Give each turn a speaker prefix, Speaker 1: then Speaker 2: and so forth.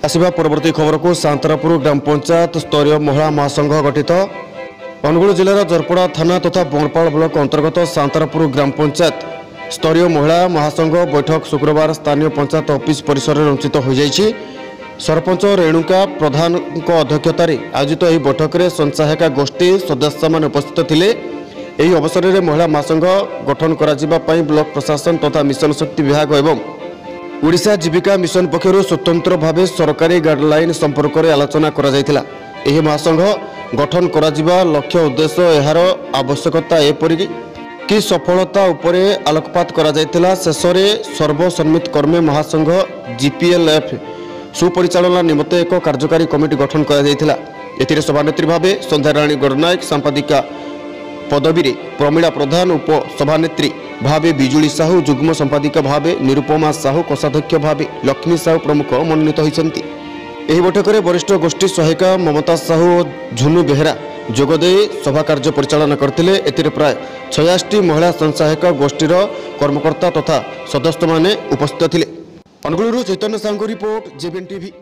Speaker 1: आसिबा परवर्ती खबर को सांतरापुर ग्राम पंचायत स्तरीय महिला महासंघ गठित अनुगुल जिलार जरपड़ा थाना तथा बंगपाल ब्लॉक अंतर्गत सांतरापुर ग्राम पंचायत स्तरीय महिला महासंघ बैठक शुक्रवार स्थानीय पंचायत ऑफिस परिसर में अनुष्ठित हो जाइछि। सरपंच रेणुका प्रधान अध्यक्षतार आयोजित यह बैठक में संचायिका गोष्ठी सदस्य मान उपस्थित थिले। यह अवसर में महिला महासंघ गठन कराଯିबा ब्लॉक प्रशासन तथा मिशन शक्ति विभाग एवं ओडिशा जीविका मिशन पक्षर स्वतंत्र भाव सरकारी गाइडलाइन संपर्क में आलोचना करा जायतिला। यह महासंघ गठन कराजिबा लक्ष्य उद्देश्य यार आवश्यकता एपरिक कि सफलता उपरे आलोकपात करा जायतिला। शेष में सर्वसम्मित कर्मे महासंघ जीपीएलएफ सुपरिचालना निमित्ते एक कार्यकारी कमिटी गठन करा जायतिला। एथिरे सभानेत्री भाव संध्याराणी गणनायक संपादिका पदवी रे प्रमीला प्रधान उप सभानेत्री भावे बिजुली साहू जुग्म संपादिका भावे निरुपमा साहू कोषाध्यक्ष भावे लक्ष्मी साहू प्रमुख मनोनीत होइछन्ति। एही बैठक में वरिष्ठ गोष्ठी सहायिका ममता साहू और झुनु बेहेरा जोगदे सभा कार्य परिचालना करथिले। एथिरे प्राय 66 महिला संचायक गोष्ठीर कर्मकर्ता तथा सदस्य माने उपस्थित थिले। अनुगुलरू चैतन्य साहू रिपोर्ट जेबीएन टीवी।